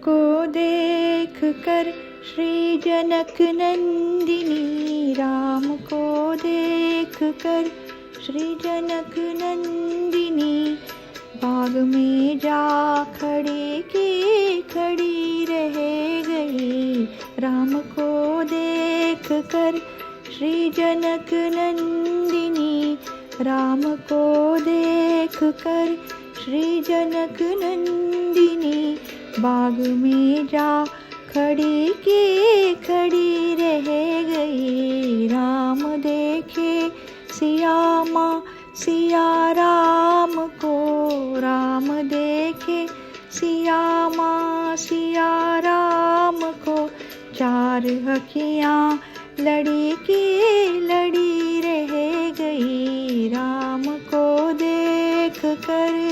को देख कर श्री जनक नंदिनी, राम को देख कर श्री जनक नंदिनी, बाग में जा खड़ी की खड़ी रह गई। राम को देख कर श्री जनक नंदिनी, राम को देख कर श्री जनक नंदिनी, बाग में जा खड़ी की खड़ी रह गई। राम देखे सिया माँ सिया राम को, राम देखे सिया माँ सिया राम को, चार अखियाँ लड़ी की लड़ी रह गई। राम को देख कर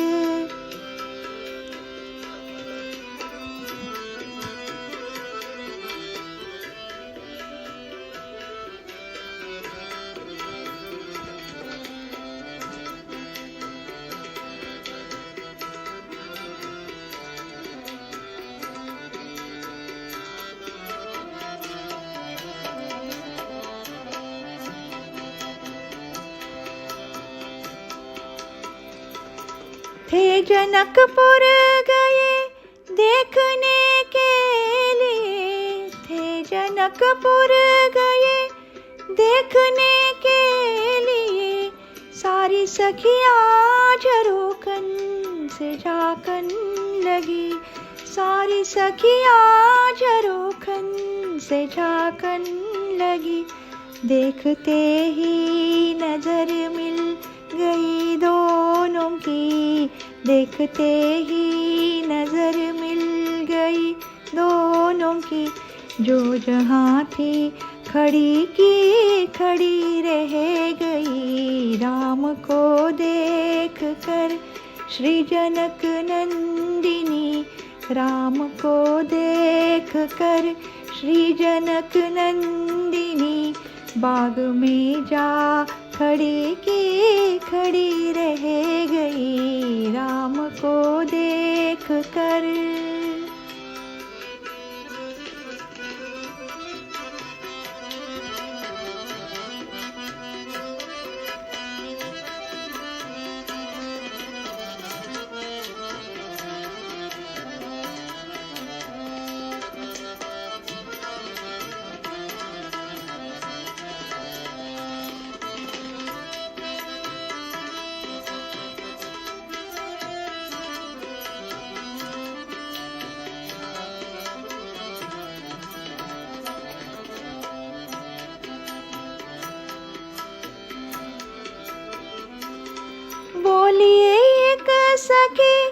थे जनकपुर गए देखने के लिए, थे जनकपुर गए देखने के लिए, सारी सखियाँ झरोखन से झांकन लगी, सारी सखियाँ झरोखन से झांकन लगी। देखते ही नजर मिल गई दोनों की, देखते ही नजर मिल गई दोनों की, जो जहाँ थी खड़ी की खड़ी रह गई। राम को देख कर श्री जनक नंदिनी, राम को देख कर श्री जनक नंदिनी, बाग में जा खड़ी की खड़ी रह गई। राम को देख कर बोलिए एक सखी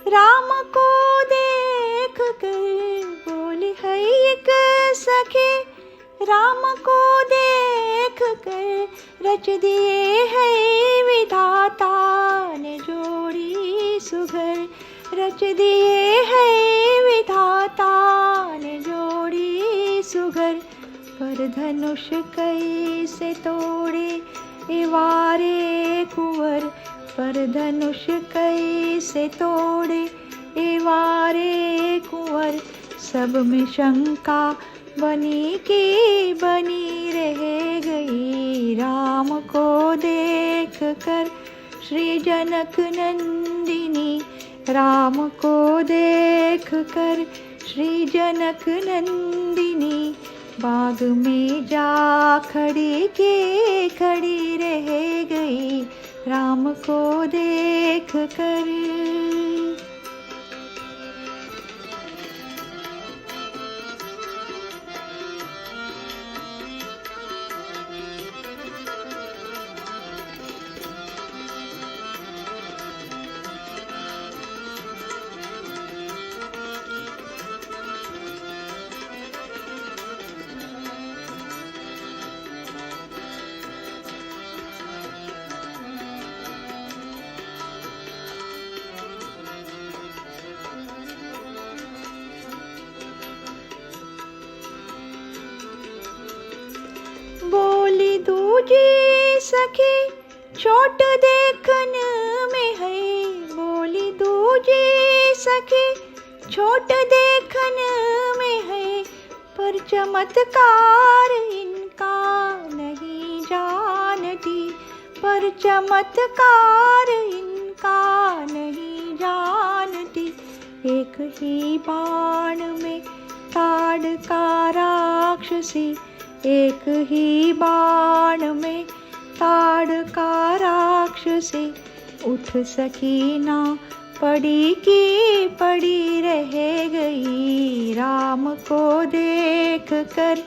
राम को देख कर, बोली है एक सखी राम को देख कर, रच दिए है विधाता ने जोड़ी सुघर, रच दिए है विधाता ने जोड़ी सुघर। पर धनुष कैसे तोड़े एवारे कुंवर, पर धनुष कैसे तोड़े एवारे कुंवर, सब में शंका बनी की बनी रह गई। राम को देख कर श्री जनक नंदिनी, राम को देख कर श्री जनक नंदिनी, बाग में जा खड़ी की खड़ी रह गई। राम को देख कर बोली दूजी सखी चोट देखन में है, बोली दूजी सखी छोट देखन में है पर चमत्कार इनका नहीं जानती, पर चमत्कार इनका नहीं जानती। एक ही बाण में ताड़का राक्षसी, एक ही बाण में ताड़का राक्षसी। उठ सकी ना पड़ी की पड़ी रह गई, राम को देख कर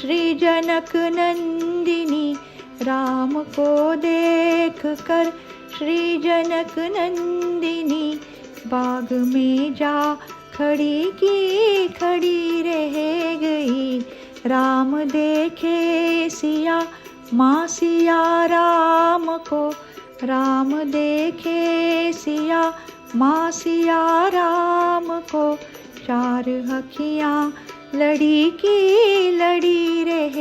श्री जनक नंदिनी, राम को देख कर श्री जनक नंदिनी। बाग में जा खड़ी की खड़ी रह गई, राम देखे सिया माँ सिया राम को, राम देखे सिया माँ सिया राम को। चार अखियाँ लड़ी की लड़ी रह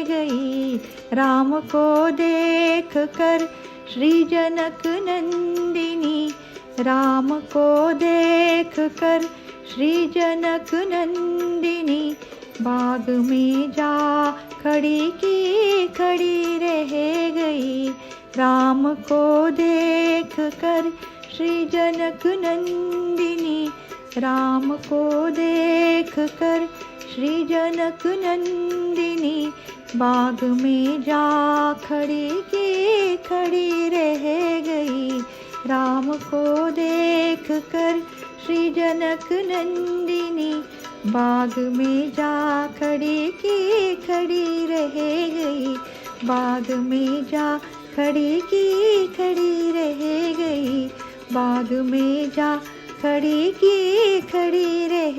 गई, राम को देख कर श्री जनक नंदिनी, राम को देख कर श्री जनक नंदिनी। बाग में जा खड़ी की खड़ी रह गई, राम को देख कर श्री जनक नंदिनी, राम को देख कर श्री जनक नंदिनी। बाग में जा खड़ी की खड़ी रह गई, राम को देख कर श्री जनक नंदिनी। बाग में जा खड़ी की खड़ी रह गई, बाग में जा खड़ी की खड़ी रह गई, बाग में जा खड़ी की खड़ी रह